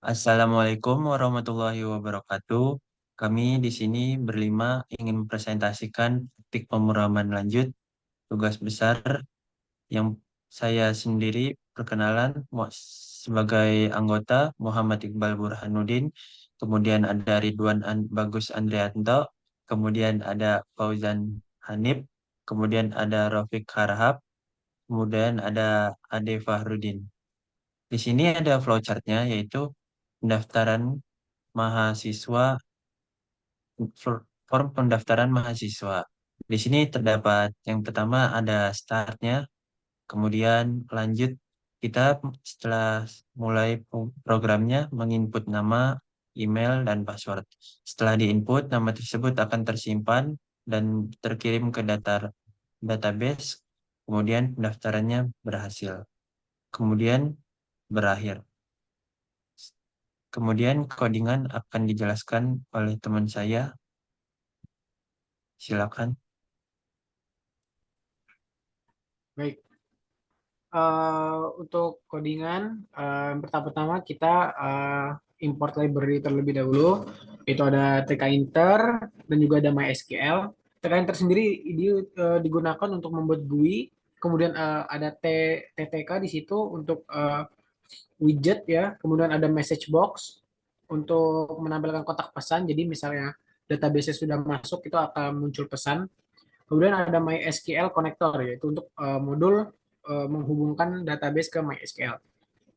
Assalamualaikum warahmatullahi wabarakatuh. Kami di sini berlima ingin mempresentasikan topik pemrograman lanjut tugas besar yang saya sendiri perkenalan sebagai anggota Muhammad Iqbal Burhanuddin, kemudian ada Bagus Andrianto, kemudian ada Fauzan Hanif, kemudian ada Rafiq Harahap, kemudian ada Ade Fahrudin. Di sini ada flowchartnya yaitu pendaftaran mahasiswa, form pendaftaran mahasiswa. Di sini terdapat yang pertama ada startnya, kemudian lanjut kita setelah mulai programnya menginput nama, email, dan password. Setelah diinput, nama tersebut akan tersimpan dan terkirim ke database, kemudian pendaftarannya berhasil. Kemudian berakhir. Kemudian codingan akan dijelaskan oleh teman saya. Silakan. Baik, untuk codingan, pertama-tama kita import library terlebih dahulu. Itu ada tkinter dan juga ada MySQL. Tkinter sendiri digunakan untuk membuat GUI. Kemudian ada TTK di situ untuk widget ya. Kemudian ada message box untuk menampilkan kotak pesan. Jadi misalnya database sudah masuk, itu akan muncul pesan. Kemudian ada MySQL connector, yaitu untuk modul menghubungkan database ke MySQL.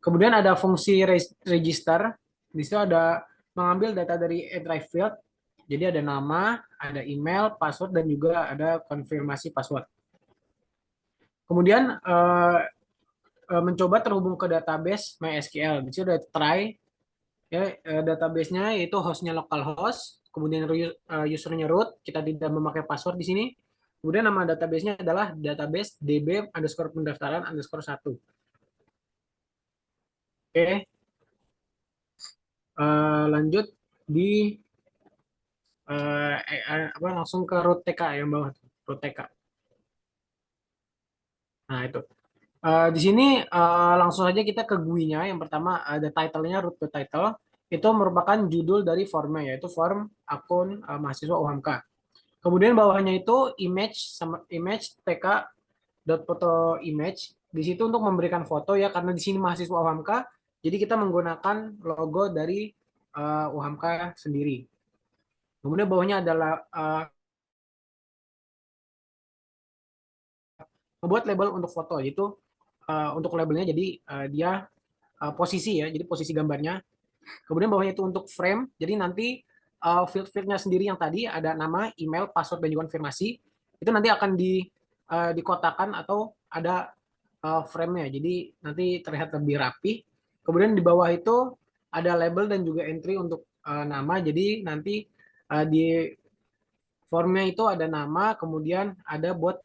Kemudian ada fungsi register. Di situ ada mengambil data dari entry field. Jadi ada nama, ada email, password, dan juga ada konfirmasi password. Kemudian mencoba terhubung ke database MySQL. Di situ ada try, ya, database-nya yaitu hostnya localhost, kemudian usernya root, kita tidak memakai password di sini. Kemudian nama database-nya adalah database db underscore pendaftaran underscore 1. Oke, lanjut di langsung ke root TK yang bawah, root TK. Nah itu. Di sini langsung saja kita ke GUI-nya. Yang pertama ada title-nya, root to title. Itu merupakan judul dari formnya, yaitu form akun mahasiswa UHAMKA. Kemudian bawahnya itu image sama image tk dot foto image. Di situ untuk memberikan foto ya, karena di sini mahasiswa UHAMKA, jadi kita menggunakan logo dari UHAMKA sendiri. Kemudian bawahnya adalah membuat label untuk foto, yaitu untuk labelnya jadi dia posisi ya, jadi posisi gambarnya. Kemudian bawahnya itu untuk frame, jadi nanti field-fieldnya sendiri yang tadi ada nama, email, password, dan juga konfirmasi, itu nanti akan dikotakan atau ada frame-nya, jadi nanti terlihat lebih rapi. Kemudian di bawah itu ada label dan juga entry untuk nama, jadi nanti di formnya itu ada nama, kemudian ada buat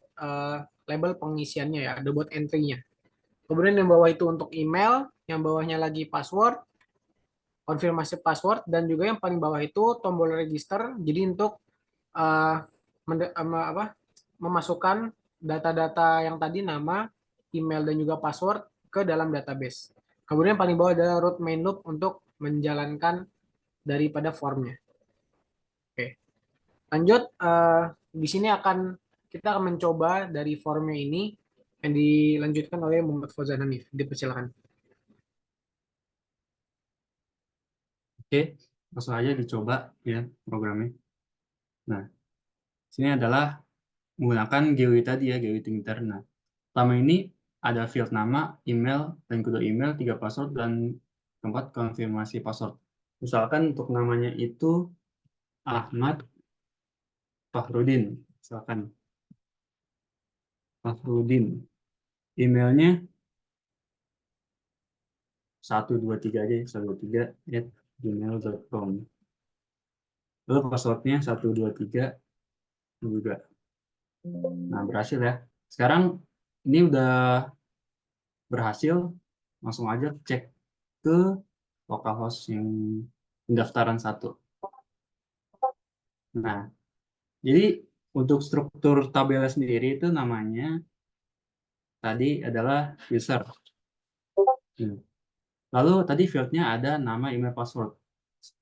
label pengisiannya ya, ada buat entry-nya. Kemudian yang bawah itu untuk email, yang bawahnya lagi password, konfirmasi password, dan juga yang paling bawah itu tombol register. Jadi untuk uh, memasukkan data-data yang tadi, nama, email, dan juga password ke dalam database. Kemudian yang paling bawah adalah root main loop untuk menjalankan daripada formnya. Oke, lanjut. Di sini kita akan mencoba dari formnya ini yang dilanjutkan oleh Muhammad Fauzan Hanif. Dipersilakan. Oke, langsung aja dicoba ya programnya. Nah, sini adalah menggunakan GUI tadi ya, GUI Thinker. Nah, pertama ini ada field nama, email, dan kedua email, 3 password, dan keempat konfirmasi password. Misalkan untuk namanya itu Ahmad Fahrudin. Misalkan Fahrudin. Emailnya 123 aja, 123@gmail.com. Lalu passwordnya 123 juga. Nah, berhasil ya. Sekarang ini udah berhasil, langsung aja cek ke localhost yang pendaftaran 1. Nah, jadi untuk struktur tabelnya sendiri itu namanya tadi adalah user. Lalu tadi fieldnya ada nama, email, password.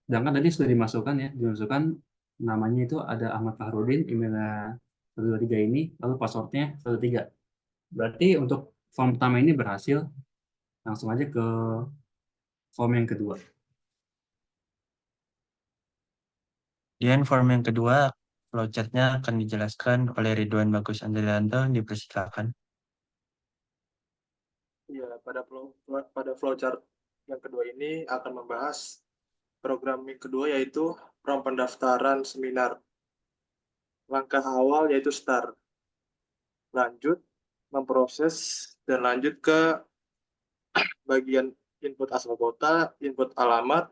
Sedangkan tadi sudah dimasukkan ya, namanya itu ada Ahmad Fahrudin, emailnya 123 ini, lalu passwordnya 13. Berarti untuk form pertama ini berhasil. Langsung aja ke form yang kedua. Kemudian form yang kedua, flowchart-nya akan dijelaskan oleh Ridwan Bagus Andrianto, dipersilakan. Ya, pada flowchart yang kedua ini akan membahas program yang kedua, yaitu from pendaftaran seminar. Langkah awal yaitu start. Lanjut, memproses, dan lanjut ke bagian input asal kota, input alamat,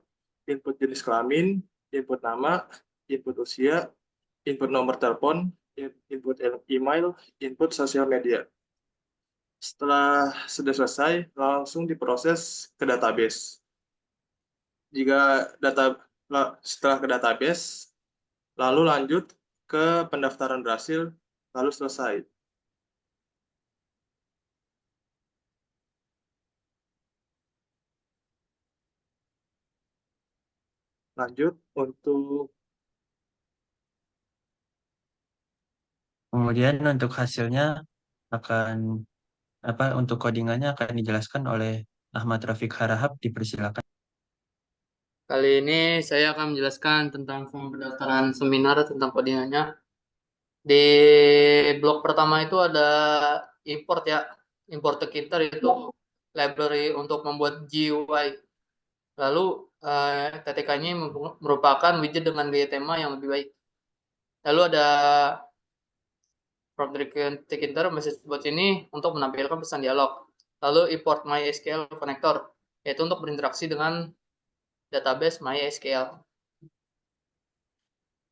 input jenis kelamin, input nama, input usia, input nomor telepon, input email, input sosial media. Setelah sudah selesai, langsung diproses ke database. Setelah ke database, lalu lanjut ke pendaftaran berhasil, lalu selesai. Lanjut untuk Kemudian untuk hasilnya untuk codingannya akan dijelaskan oleh Ahmad Rafiq Harahap, dipersilakan. Kali ini saya akan menjelaskan tentang form pendaftaran seminar tentang codingannya. Di blok pertama itu ada import ya. Import Tkinter itu library untuk membuat GUI. Lalu TTK-nya merupakan widget dengan gaya tema yang lebih baik. Lalu ada from Tkinter message bot ini untuk menampilkan pesan dialog. Lalu import MySQL connector, yaitu untuk berinteraksi dengan database MySQL.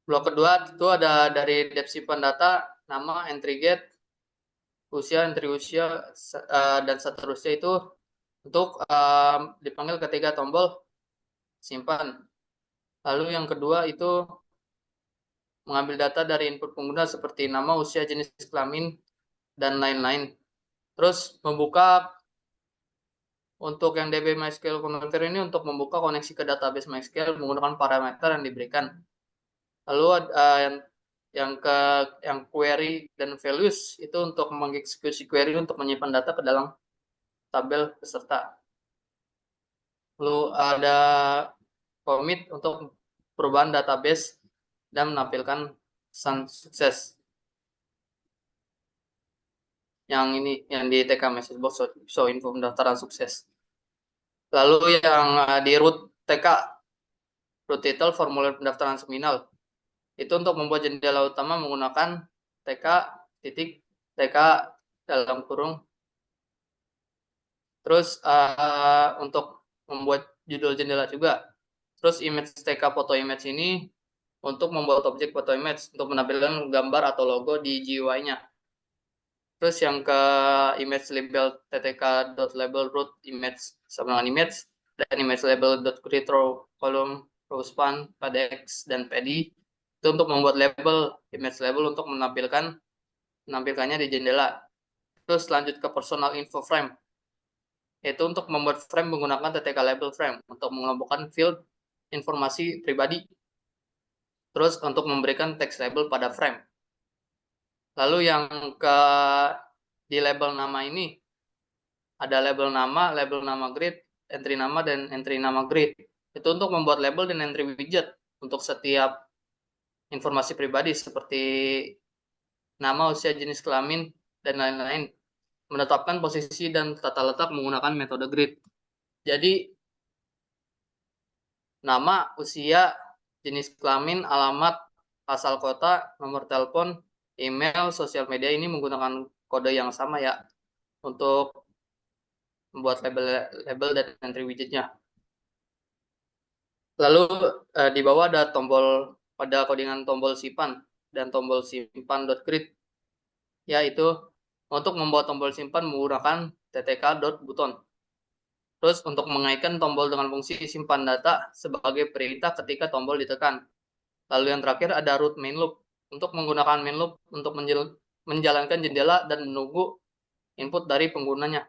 Blok kedua itu ada dari dep simpan data, nama, entry get, usia, entry usia, dan seterusnya itu untuk dipanggil ketika tombol simpan. Lalu yang kedua itu mengambil data dari input pengguna seperti nama, usia, jenis kelamin, dan lain-lain. Terus membuka untuk yang DB MySQL Connector ini untuk membuka koneksi ke database MySQL menggunakan parameter yang diberikan. Lalu yang query dan values itu untuk mengeksekusi query untuk menyimpan data ke dalam tabel peserta. Lalu ada commit untuk perubahan database dan menampilkan pesan sukses. Yang ini yang di TK message box show info pendaftaran sukses. Lalu yang di root TK, root title formulir pendaftaran seminar, itu untuk membuat jendela utama menggunakan TK dalam kurung. Terus untuk membuat judul jendela juga. Terus image TK foto image ini untuk membuat objek foto image untuk menampilkan gambar atau logo di GUI-nya. Terus yang ke image label ttk.label root image sama dengan image, dan image label.create row column row span padex dan pd itu untuk membuat label image label untuk menampilkannya di jendela. Terus lanjut ke personal info frame, yaitu untuk membuat frame menggunakan ttk label frame untuk mengelompokkan field informasi pribadi. Terus untuk memberikan text label pada frame. Lalu yang di label nama ini ada label nama grid, entry nama, dan entry nama grid. Itu untuk membuat label dan entry widget untuk setiap informasi pribadi seperti nama, usia, jenis kelamin, dan lain-lain. Menetapkan posisi dan tata letak menggunakan metode grid. Jadi nama, usia, jenis kelamin, alamat, asal kota, nomor telepon, email, sosial media ini menggunakan kode yang sama ya untuk membuat label dan entry widgetnya. Lalu di bawah ada codingan tombol simpan dan tombol simpan.grid, yaitu untuk membuat tombol simpan menggunakan ttk.button. Terus untuk mengaitkan tombol dengan fungsi simpan data sebagai perintah ketika tombol ditekan. Lalu yang terakhir ada root main loop untuk menggunakan main loop untuk menjalankan jendela dan menunggu input dari penggunanya.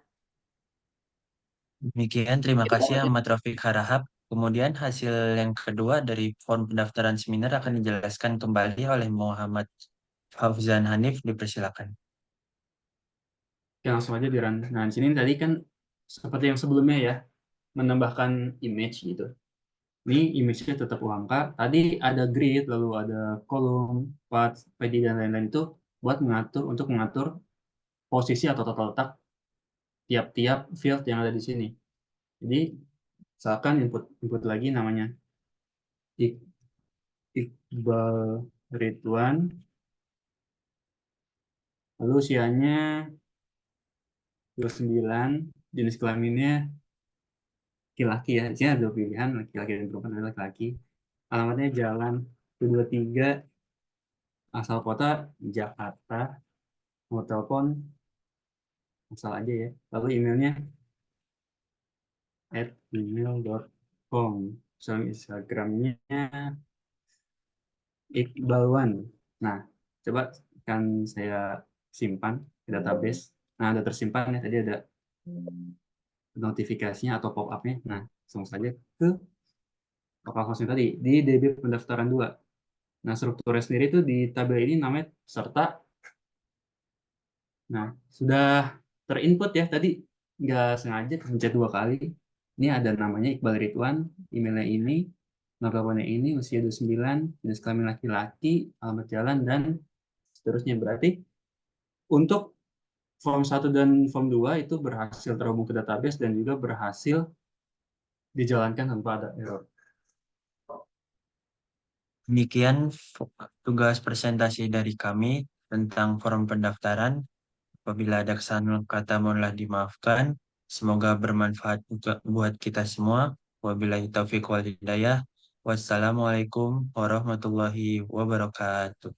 Demikian, terima kasih Ahmad Rafiq Harahap. Kemudian hasil yang kedua dari form pendaftaran seminar akan dijelaskan kembali oleh Muhammad Fauzan Hanif, dipersilakan. Oke, langsung aja di run. Nah, di sini tadi kan seperti yang sebelumnya ya, menambahkan image gitu. Ini image-nya tetap UHAMKA. Tadi ada grid, lalu ada kolom, path, PD, dan lain-lain itu buat mengatur posisi atau tata letak tiap-tiap field yang ada di sini. Jadi, misalkan input lagi namanya Iqbal Ridwan, lalu usianya 29, jenis kelaminnya laki-laki ya. Di sini ada pilihan laki-laki dan perempuan adalah laki-laki. Alamatnya Jalan 223, asal kota Jakarta, nomor telepon asal aja ya. Lalu emailnya @gmail.com. Soal Instagramnya Iqbalwan. Nah, coba akan saya simpan ke database. Nah, ada tersimpan ya, tadi ada notifikasinya atau pop-up-nya. Nah, langsung saja ke localhost tadi di DB pendaftaran 2. Nah, strukturnya sendiri itu di tabel ini namanya peserta. Nah, sudah terinput ya tadi, nggak sengaja pencet 2 kali. Ini ada namanya Iqbal Ridwan, emailnya ini, nomor teleponnya ini, usia 29, jenis kelamin laki-laki, alamat jalan, dan seterusnya. Berarti untuk form 1 dan form 2 itu berhasil terhubung ke database dan juga berhasil dijalankan tanpa ada error. Demikian tugas presentasi dari kami tentang form pendaftaran. Apabila ada kesalahan kata mohonlah dimaafkan. Semoga bermanfaat juga buat kita semua. Wabillahi taufiq wal hidayah. Wassalamualaikum warahmatullahi wabarakatuh.